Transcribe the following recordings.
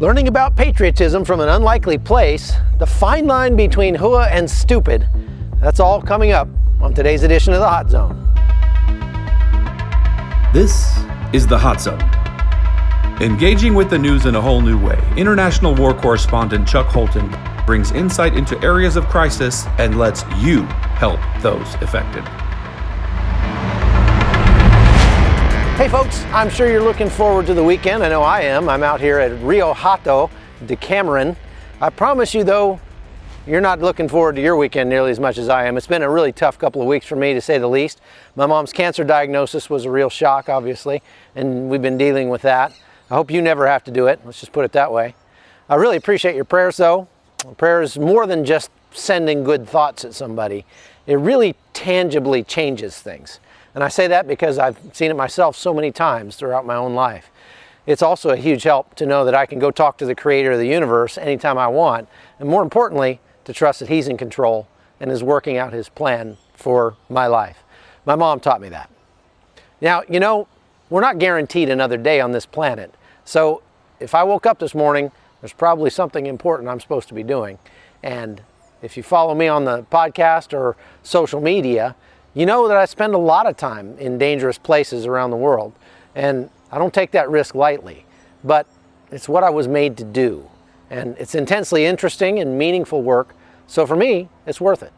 Learning about patriotism from an unlikely place, the fine line between Hooah and Stupid. That's all coming up on today's edition of The Hot Zone. This is The Hot Zone. Engaging with the news in a whole new way, international war correspondent Chuck Holton brings insight into areas of crisis and lets you help those affected. Hey folks, I'm sure you're looking forward to the weekend. I know I am. I'm out here at Rio Hato, Decameron. I promise you though, you're not looking forward to your weekend nearly as much as I am. It's been a really tough couple of weeks for me, to say the least. My mom's cancer diagnosis was a real shock, obviously, and we've been dealing with that. I hope you never have to do it. Let's just put it that way. I really appreciate your prayers though. Prayer is more than just sending good thoughts at somebody. It really tangibly changes things. And I say that because I've seen it myself so many times throughout my own life. It's also a huge help to know that I can go talk to the creator of the universe anytime I want, and more importantly, to trust that he's in control and is working out his plan for my life. My mom taught me that. Now, you know, we're not guaranteed another day on this planet. So if I woke up this morning, there's probably something important I'm supposed to be doing. And if you follow me on the podcast or social media, you know that I spend a lot of time in dangerous places around the world, and I don't take that risk lightly, but it's what I was made to do, and it's intensely interesting and meaningful work, so for me, it's worth it.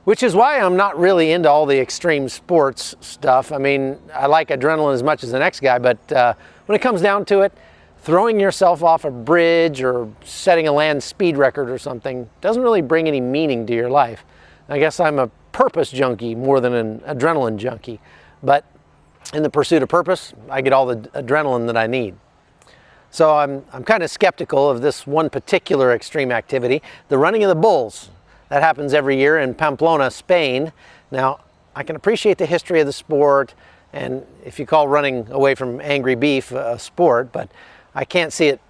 Which is why I'm not really into all the extreme sports stuff. I mean, I like adrenaline as much as the next guy, but when it comes down to it, throwing yourself off a bridge or setting a land speed record or something doesn't really bring any meaning to your life. I guess I'm a purpose junkie more than an adrenaline junkie, but in the pursuit of purpose, I get all the adrenaline that I need. So I'm kind of skeptical of this one particular extreme activity, the running of the bulls. That happens every year in Pamplona, Spain. Now, I can appreciate the history of the sport, and if you call running away from angry beef a sport, but I can't see it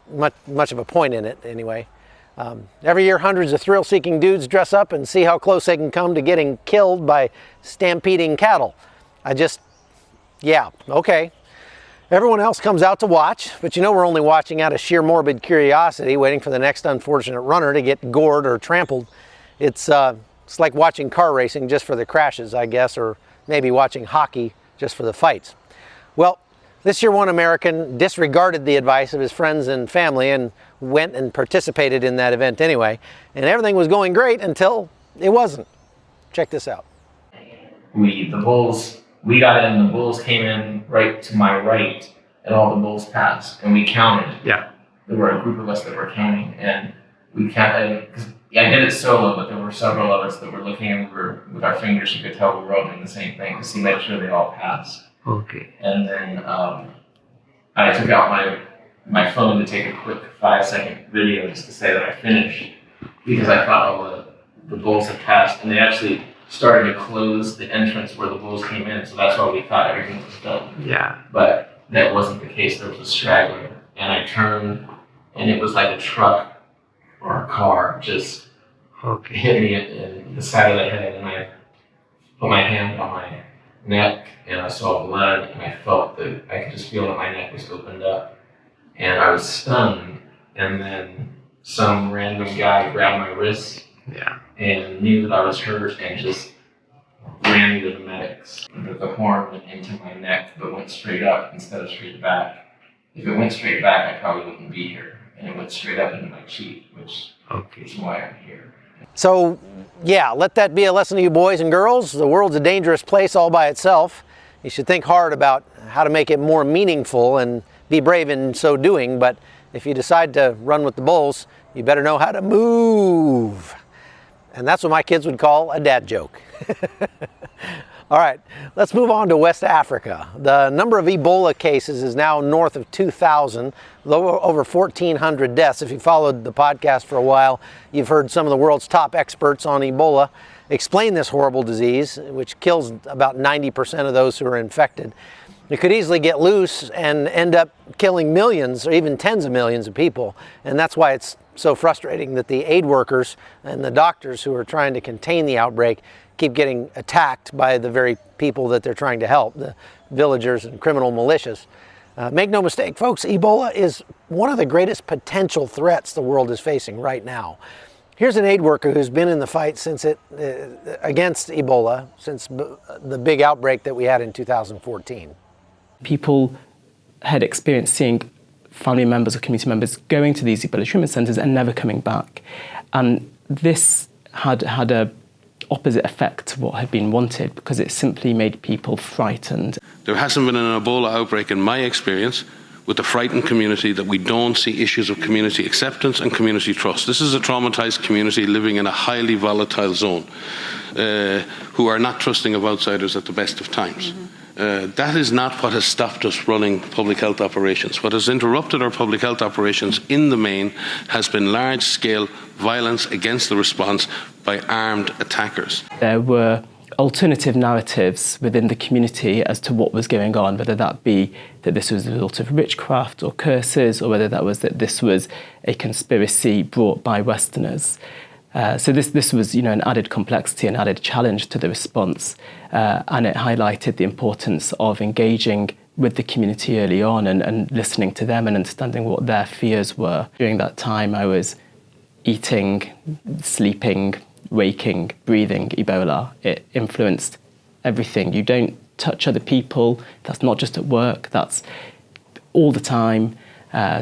much of a point in it anyway. Every year, hundreds of thrill-seeking dudes dress up and see how close they can come to getting killed by stampeding cattle. Yeah, okay. Everyone else comes out to watch, but you know we're only watching out of sheer morbid curiosity, waiting for the next unfortunate runner to get gored or trampled. It's like watching car racing just for the crashes, I guess, or maybe watching hockey just for the fights. Well, this year one American disregarded the advice of his friends and family and went and participated in that event anyway. And everything was going great until it wasn't. Check this out. We got in, the bulls came in right to my right, and all the bulls passed. And we counted. Yeah. There were a group of us that were counting, and we counted. I did it solo, but there were several of us that were looking, and with our fingers, you could tell we were all doing the same thing to make sure they all passed. Okay. And then I took out my phone to take a quick 5-second video just to say that I finished, because I thought all the bulls had passed, and they actually started to close the entrance where the bulls came in, so that's why we thought everything was done. Yeah. But that wasn't the case. There was a straggler, and I turned, and it was like a truck or a car just hit me in the side of the head, and I put my hand on my neck, and I saw blood, and I could just feel that my neck was opened up, and I was stunned, and then some random guy grabbed my wrist and knew that I was hurt and just ran me to the medics. The horn went into my neck but went straight up instead of straight back. If it went straight back, I probably wouldn't be here, and it went straight up into my cheek, which is why I'm here. So, yeah, let that be a lesson to you boys and girls. The world's a dangerous place all by itself. You should think hard about how to make it more meaningful and be brave in so doing, but if you decide to run with the bulls, you better know how to move. And that's what my kids would call a dad joke. All right, let's move on to West Africa. The number of Ebola cases is now north of 2,000, over 1,400 deaths. If you followed the podcast for a while, you've heard some of the world's top experts on Ebola explain this horrible disease, which kills about 90% of those who are infected. It could easily get loose and end up killing millions or even tens of millions of people. And that's why it's so frustrating that the aid workers and the doctors who are trying to contain the outbreak keep getting attacked by the very people that they're trying to help, the villagers and criminal militias. Make no mistake, folks, Ebola is one of the greatest potential threats the world is facing right now. Here's an aid worker who's been in the fight against Ebola since the big outbreak that we had in 2014. People had experienced seeing family members or community members going to these Ebola treatment centres and never coming back. And this had a opposite effect to what had been wanted, because it simply made people frightened. There hasn't been an Ebola outbreak in my experience with the frightened community that we don't see issues of community acceptance and community trust. This is a traumatised community living in a highly volatile zone who are not trusting of outsiders at the best of times. That is not what has stopped us running public health operations. What has interrupted our public health operations in the main has been large-scale violence against the response by armed attackers. There were alternative narratives within the community as to what was going on, whether that be that this was a result of witchcraft or curses, or whether that this was a conspiracy brought by Westerners. So this was, an added complexity and added challenge to the response, and it highlighted the importance of engaging with the community early on and listening to them and understanding what their fears were. During that time, I was eating, sleeping, waking, breathing Ebola. It influenced everything. You don't touch other people. That's not just at work. That's all the time.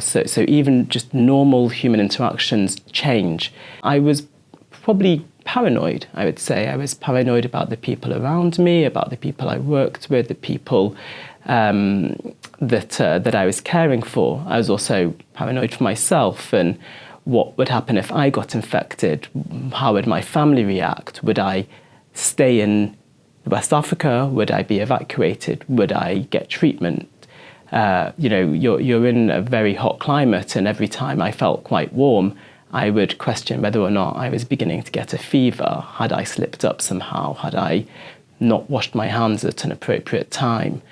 So even just normal human interactions change. I was probably paranoid, I would say. I was paranoid about the people around me, about the people I worked with, the people that I was caring for. I was also paranoid for myself and what would happen if I got infected? How would my family react? Would I stay in West Africa? Would I be evacuated? Would I get treatment? You're in a very hot climate, and every time I felt quite warm, I would question whether or not I was beginning to get a fever. Had I slipped up somehow? Had I not washed my hands at an appropriate time?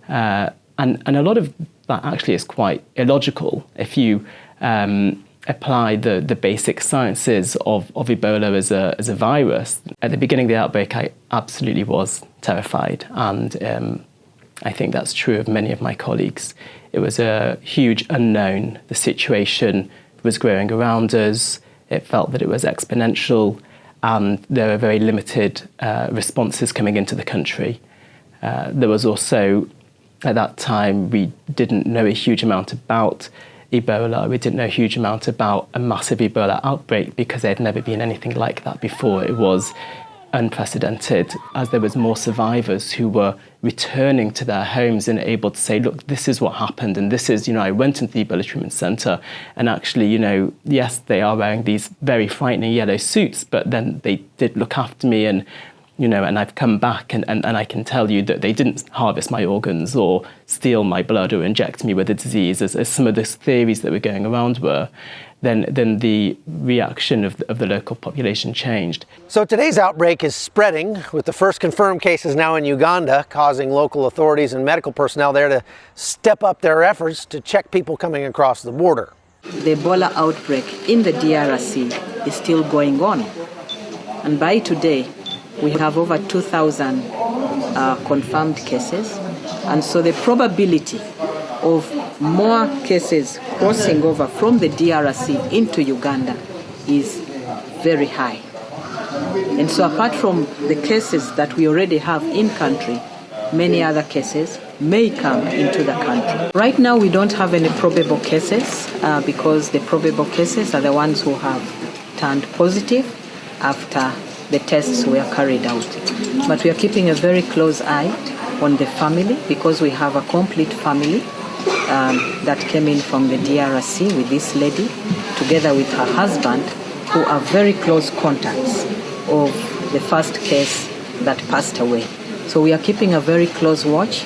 And a lot of that actually is quite illogical if you apply the basic sciences of Ebola as a virus. At the beginning of the outbreak, I absolutely was terrified, and I think that's true of many of my colleagues. It was a huge unknown. The situation was growing around us. It felt that it was exponential, and there were very limited responses coming into the country. There was also, at that time, we didn't know a huge amount about Ebola. We didn't know a huge amount about a massive Ebola outbreak because there had never been anything like that before. It was unprecedented, as there was more survivors who were returning to their homes and able to say, look, this is what happened, and this is, I went into the Ebola treatment centre, and actually, yes, they are wearing these very frightening yellow suits, but then they did look after me, and and I've come back and I can tell you that they didn't harvest my organs or steal my blood or inject me with a disease, as some of the theories that were going around were. Then the reaction of the local population changed. So today's outbreak is spreading, with the first confirmed cases now in Uganda, causing local authorities and medical personnel there to step up their efforts to check people coming across the border. The Ebola outbreak in the DRC is still going on. And by today, we have over 2,000 confirmed cases. And so the probability of more cases crossing over from the DRC into Uganda is very high. And so apart from the cases that we already have in country, many other cases may come into the country. Right now we don't have any probable cases because the probable cases are the ones who have turned positive after the tests were carried out. But we are keeping a very close eye on the family because we have a complete family that came in from the DRC with this lady, together with her husband, who are very close contacts of the first case that passed away. So we are keeping a very close watch.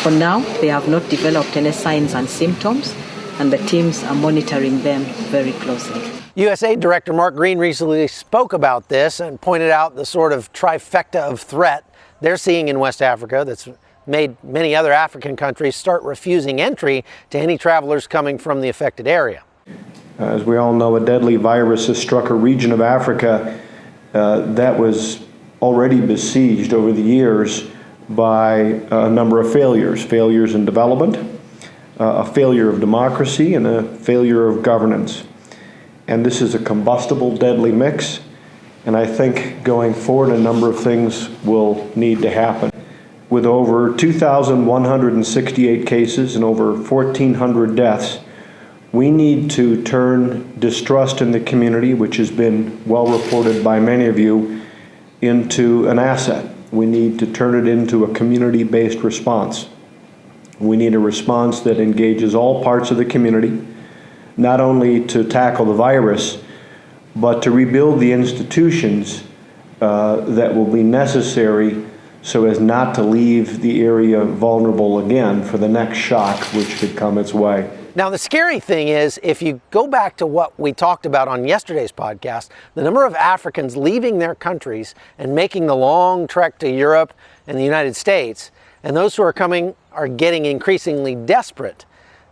For now, they have not developed any signs and symptoms, and the teams are monitoring them very closely. USAID Director Mark Green recently spoke about this and pointed out the sort of trifecta of threat they're seeing in West Africa that's made many other African countries start refusing entry to any travelers coming from the affected area. As we all know, a deadly virus has struck a region of Africa that was already besieged over the years by a number of failures in development, a failure of democracy and a failure of governance. And this is a combustible, deadly mix. And I think going forward, a number of things will need to happen. With over 2,168 cases and over 1,400 deaths, we need to turn distrust in the community, which has been well reported by many of you, into an asset. We need to turn it into a community-based response. We need a response that engages all parts of the community, not only to tackle the virus, but to rebuild the institutions that will be necessary so as not to leave the area vulnerable again for the next shock which could come its way. Now, the scary thing is, if you go back to what we talked about on yesterday's podcast, the number of Africans leaving their countries and making the long trek to Europe and the United States, and those who are coming are getting increasingly desperate.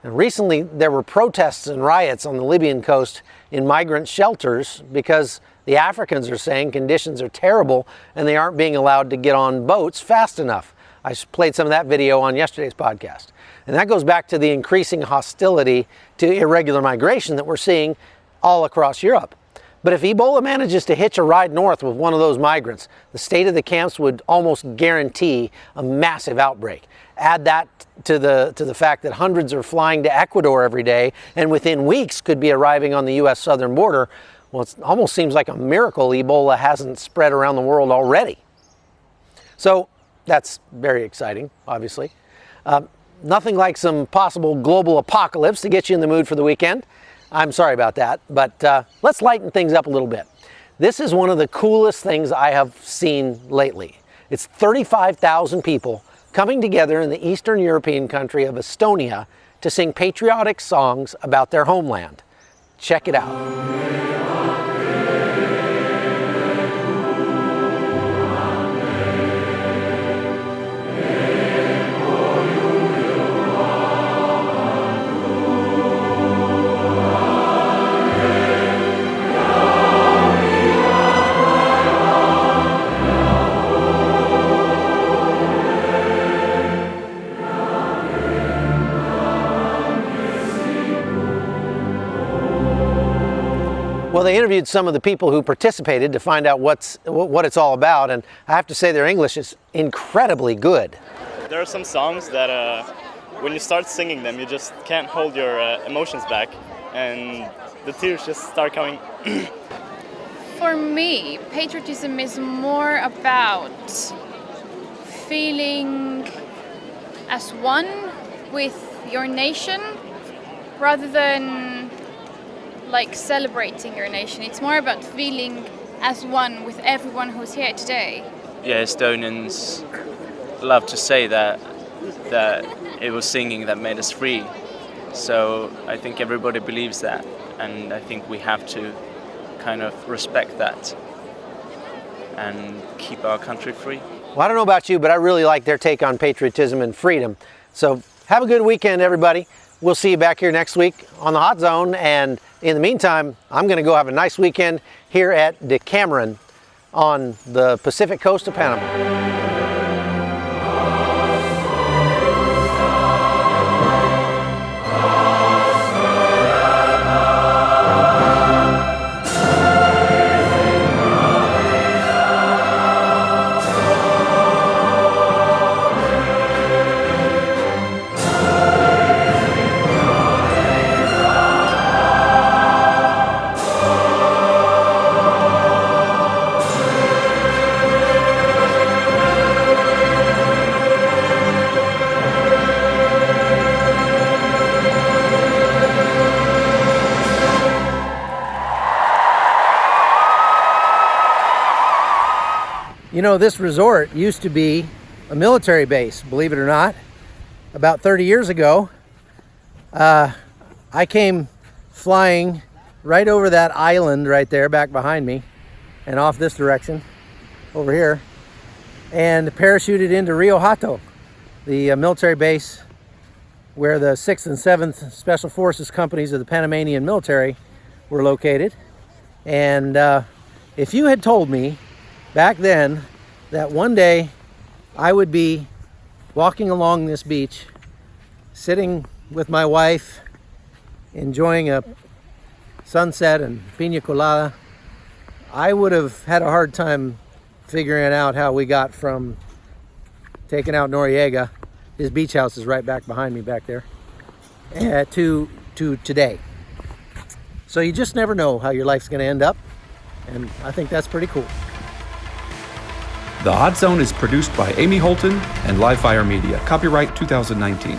And recently, there were protests and riots on the Libyan coast in migrant shelters because the Africans are saying conditions are terrible and they aren't being allowed to get on boats fast enough. I played some of that video on yesterday's podcast. And that goes back to the increasing hostility to irregular migration that we're seeing all across Europe. But if Ebola manages to hitch a ride north with one of those migrants, the state of the camps would almost guarantee a massive outbreak. Add that to the fact that hundreds are flying to Ecuador every day and within weeks could be arriving on the U.S. southern border. Well, it almost seems like a miracle Ebola hasn't spread around the world already. So that's very exciting, obviously. Nothing like some possible global apocalypse to get you in the mood for the weekend. I'm sorry about that, but let's lighten things up a little bit. This is one of the coolest things I have seen lately. It's 35,000 people coming together in the Eastern European country of Estonia to sing patriotic songs about their homeland. Check it out. Well, they interviewed some of the people who participated to find out what it's all about, and I have to say their English is incredibly good. There are some songs that when you start singing them, you just can't hold your emotions back, and the tears just start coming. For me, patriotism is more about feeling as one with your nation rather than like celebrating your nation. It's more about feeling as one with everyone who's here today. Yeah, Estonians love to say that it was singing that made us free. So I think everybody believes that, and I think we have to kind of respect that and keep our country free. Well, I don't know about you, but I really like their take on patriotism and freedom. So have a good weekend, everybody. We'll see you back here next week on the Hot Zone, and in the meantime, I'm going to go have a nice weekend here at Decameron on the Pacific coast of Panama. You know, this resort used to be a military base, believe it or not. About 30 years ago, I came flying right over that island right there back behind me and off this direction over here and parachuted into Rio Hato, the military base where the 6th and 7th Special Forces companies of the Panamanian military were located. And if you had told me back then that one day I would be walking along this beach, sitting with my wife, enjoying a sunset and pina colada, I would have had a hard time figuring out how we got from taking out Noriega, his beach house is right back behind me back there, to today. So you just never know how your life's going to end up, and I think that's pretty cool. The Hot Zone is produced by Amy Holton and Livefire Media. Copyright 2019.